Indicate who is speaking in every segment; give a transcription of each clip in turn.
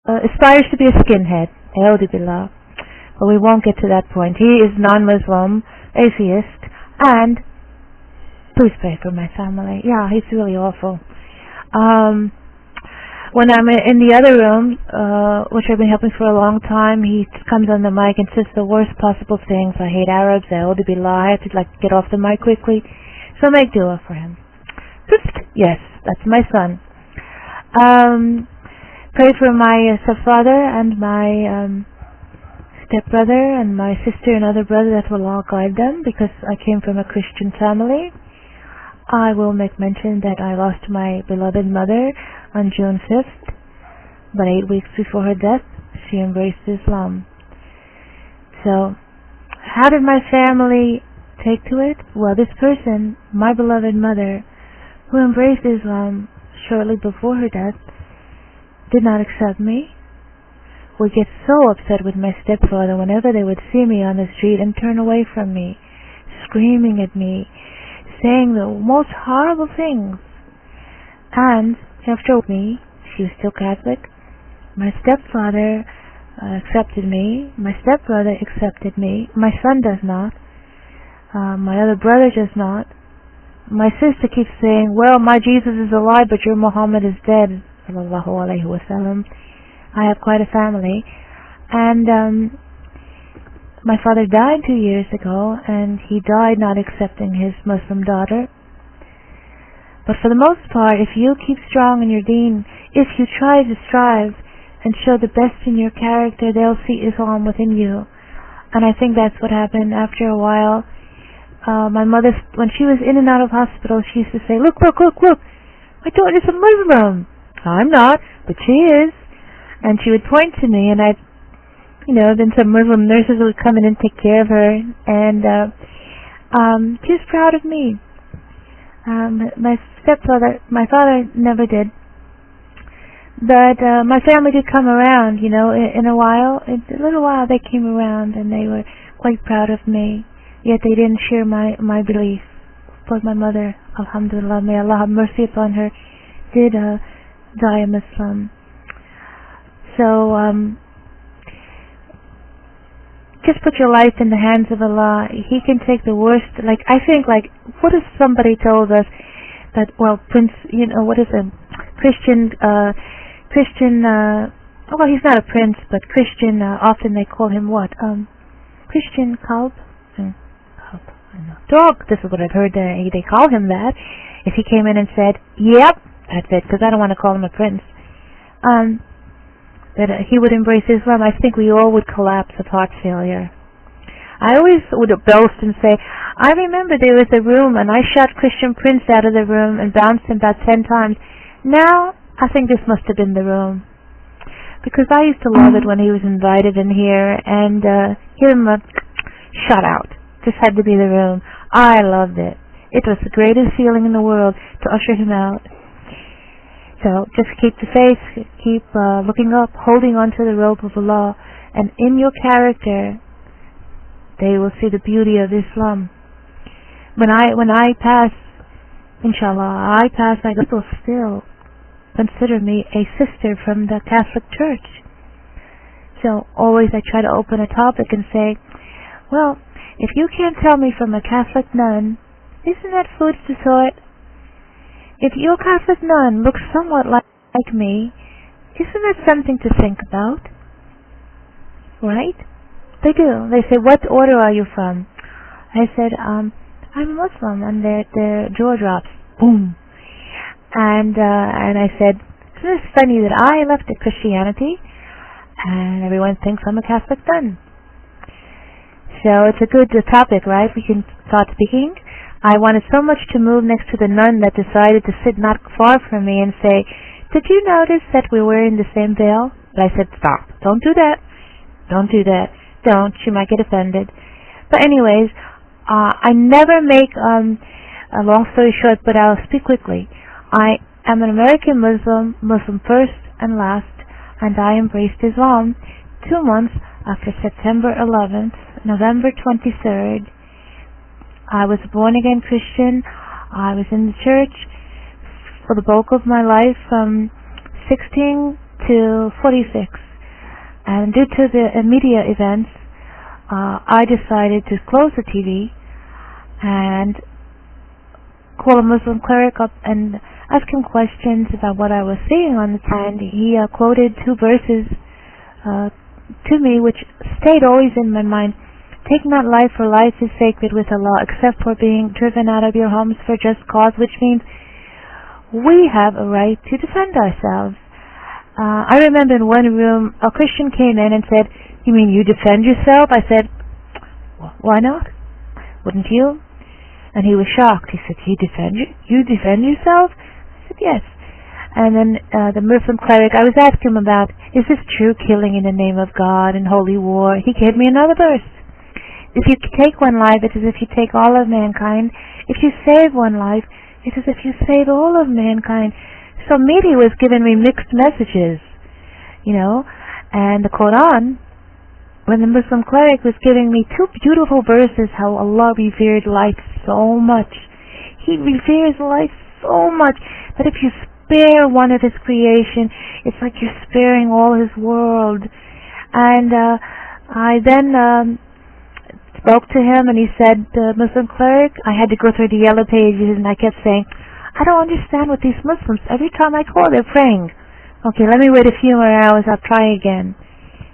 Speaker 1: aspires to be a skinhead. Billah. But we won't get to that point. He is non-Muslim, atheist, and please pray for my family. Yeah, he's really awful. When I'm in the other room, which I've been helping for a long time, he comes on the mic and says the worst possible things. I hate Arabs. Billah. I have to get off the mic quickly. So make dua for him. Yes, that's my son. Pray for my stepfather and my stepbrother and my sister and other brother, that will all guide them, because I came from a Christian family. I will make mention that I lost my beloved mother on June 5th, but 8 weeks before her death. She embraced Islam. So, how did my family take to it? Well, this person, my beloved mother, who embraced Islam shortly before her death, did not accept me, would get so upset with my stepfather whenever they would see me on the street and turn away from me, screaming at me, saying the most horrible things. And after me, she was still Catholic. My stepfather accepted me. My stepbrother accepted me. My son does not. My other brother does not. My sister keeps saying, well, my Jesus is alive, but your Muhammad is dead. Sallallahu alayhi wa sallam. I have quite a family. And my father died 2 years ago, and he died not accepting his Muslim daughter. But for the most part, if you keep strong in your deen, if you try to strive and show the best in your character, they'll see Islam within you. And I think that's what happened after a while. My mother, when she was in and out of hospital, she used to say, look, my daughter's a Muslim. I'm not, but she is. And she would point to me, and then some Muslim nurses would come in and take care of her, and she was proud of me. My father never did, but my family did come around, in a little while they came around, and they were quite proud of me, yet they didn't share my belief. But my mother, alhamdulillah, may Allah have mercy upon her, did die a Muslim. So, just put your life in the hands of Allah. He can take the worst. What if somebody told us that, well, Prince, what is a Christian, well, he's not a prince, but Christian, often they call him what? Christian Kalb? Kalb, I know. Dog, this is what I've heard, they call him that. If he came in and said, yep, that's it, because I don't want to call him a prince. That he would embrace Islam, I think we all would collapse of heart failure. I always would boast and say, I remember there was a room and I shot Christian Prince out of the room and bounced him about 10 times. Now, I think this must have been the room. Because I used to love it when he was invited in here, and hear him shut out. Just had to be the room. I loved it. It was the greatest feeling in the world to usher him out. So just keep the faith, keep looking up, holding on to the rope of Allah, and in your character, they will see the beauty of Islam. When I pass, inshallah, I will still consider me a sister from the Catholic Church. So always I try to open a topic and say, well, if you can't tell me from a Catholic nun, isn't that food for thought? If your Catholic nun looks somewhat like me, isn't that something to think about? Right? They do. They say, what order are you from? I said, I'm a Muslim, and their jaw drops. Boom. And I said, isn't it funny that I left Christianity, and everyone thinks I'm a Catholic nun? So it's a good topic, right? We can start speaking. I wanted so much to move next to the nun that decided to sit not far from me and say, did you notice that we're wearing the same veil? But I said, stop. Don't do that. Don't do that. Don't. She might get offended. But anyways, I never make a long story short, but I'll speak quickly. I am an American Muslim first and last, and I embraced Islam 2 months after September 11th, November 23rd. I was a born-again Christian. I was in the church for the bulk of my life, from 16 to 46. And due to the media events, I decided to close the TV and call a Muslim cleric up and ask him questions about what I was seeing on the TV. And he quoted 2 verses to me, which stayed always in my mind. Take not life, for life is sacred with Allah, except for being driven out of your homes for just cause, which means we have a right to defend ourselves. I remember in one room, a Christian came in and said, "You mean you defend yourself?" I said, "Why not? Wouldn't you?" And he was shocked. He said, "You defend yourself?" I said, "Yes." And then the Muslim cleric, I was asking him about, is this true, killing in the name of God and holy war? He gave me another verse. If you take one life, it is as if you take all of mankind. If you save one life, it is as if you save all of mankind. So media was giving me mixed messages, and the Quran, when the Muslim cleric was giving me 2 beautiful verses, how Allah revered life so much. He reveres life so much that if you spare one of His creation, it's like you're sparing all His world. And I then spoke to him, and he said, the Muslim cleric, I had to go through the yellow pages, and I kept saying, I don't understand what these Muslims, every time I call, they're praying. Okay, let me wait a few more hours, I'll try again.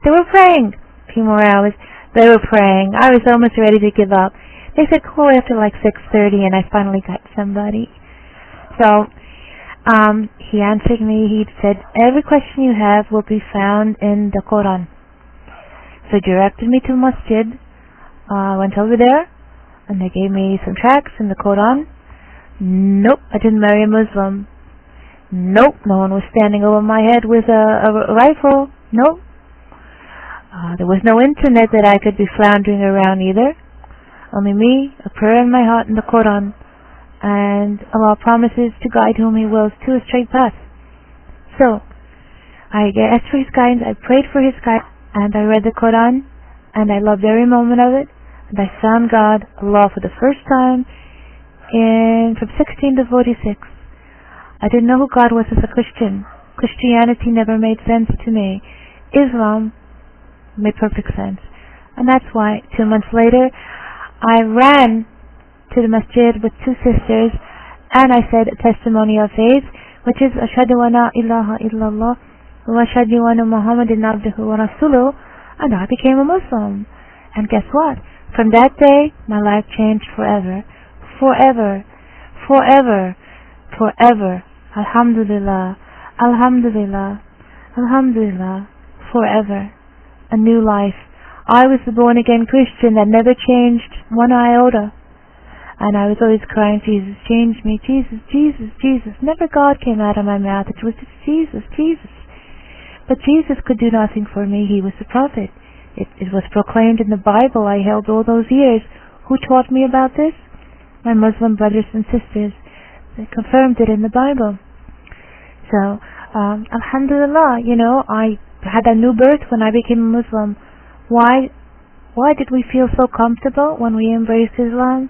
Speaker 1: They were praying. A few more hours, they were praying. I was almost ready to give up. They said, call after like 6:30, and I finally got somebody. So, he answered me, he said, every question you have will be found in the Quran. So he directed me to masjid. I went over there, and they gave me some tracts in the Quran. Nope, I didn't marry a Muslim. Nope, no one was standing over my head with a rifle. Nope. There was no internet that I could be floundering around either. Only me, a prayer in my heart, and the Quran. And Allah promises to guide whom He wills to a straight path. So, I asked for His guidance, I prayed for His guidance, and I read the Quran, and I loved every moment of it. And I found God, Allah, for the first time from 16 to 46. I didn't know who God was as a Christian. Christianity never made sense to me. Islam made perfect sense. And that's why 2 months later I ran to the masjid with 2 sisters, and I said a testimony of faith, which is Ashhadu an la ilaha illallah wa ashhadu anna Muhammaddan abduhu wa rasuluhu, and I became a Muslim. And guess what? From that day, my life changed forever. Forever. Forever. Forever. Alhamdulillah. Alhamdulillah. Alhamdulillah. Forever. A new life. I was the born-again Christian that never changed one iota. And I was always crying, Jesus, change me. Jesus, Jesus, Jesus. Never God came out of my mouth. It was just Jesus, Jesus. But Jesus could do nothing for me. He was the prophet. It was proclaimed in the Bible I held all those years. Who taught me about this? My Muslim brothers and sisters. They confirmed it in the Bible. So, alhamdulillah, I had a new birth when I became a Muslim. Why did we feel so comfortable when we embraced Islam?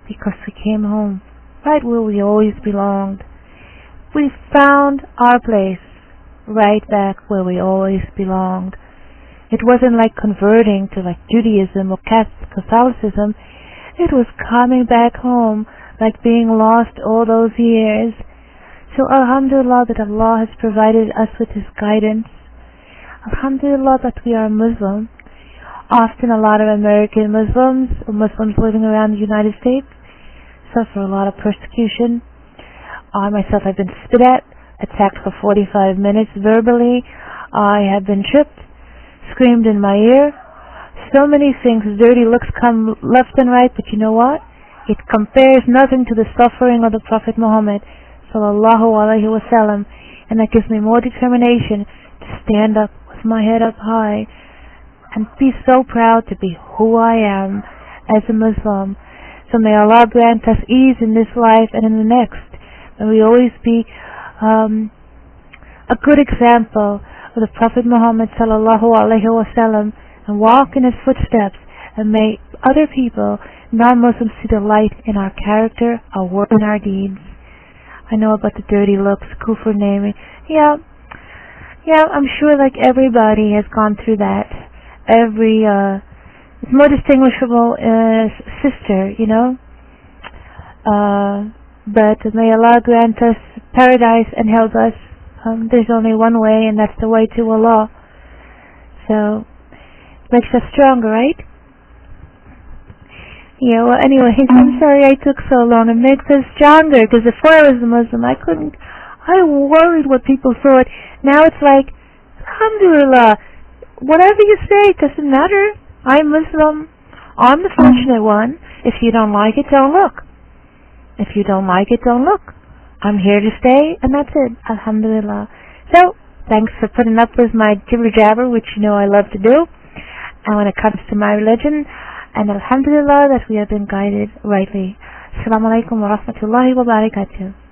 Speaker 1: Because we came home, right where we always belonged. We found our place, right back where we always belonged. It wasn't like converting to like Judaism or Catholicism. It was coming back home, like being lost all those years. So alhamdulillah that Allah has provided us with His guidance. Alhamdulillah that we are Muslim. Often a lot of American Muslims, or Muslims living around the United States, suffer a lot of persecution. I myself have been spit at, attacked for 45 minutes verbally. I have been tripped, screamed in my ear. So many things, dirty looks come left and right, but you know what? It compares nothing to the suffering of the Prophet Muhammad sallallahu alaihi wasallam, and that gives me more determination to stand up with my head up high and be so proud to be who I am as a Muslim. So may Allah grant us ease in this life and in the next. May we always be a good example of the Prophet Muhammad sallallahu alaihi wasallam and walk in his footsteps, and may other people, non-Muslims, see the light in our character, our work, and our deeds. I know about the dirty looks, kufr naming. Yeah, Yeah, I'm sure like everybody has gone through that. Every it's more distinguishable as sister, you know. But may Allah grant us paradise and help us. There's only one way, and that's the way to Allah. So it makes us stronger, right? Yeah, well anyway, I'm sorry I took so long. It makes us stronger, because before I was a Muslim, I worried what people thought. Now it's like, alhamdulillah, whatever you say, it doesn't matter. I'm Muslim. I'm the fortunate one. If you don't like it, don't look. If you don't like it, don't look. I'm here to stay, and that's it. Alhamdulillah. So, thanks for putting up with my jibber-jabber, which you know I love to do. And when it comes to my religion, and alhamdulillah that we have been guided rightly. Assalamu alaikum wa rahmatullahi wa barakatuh.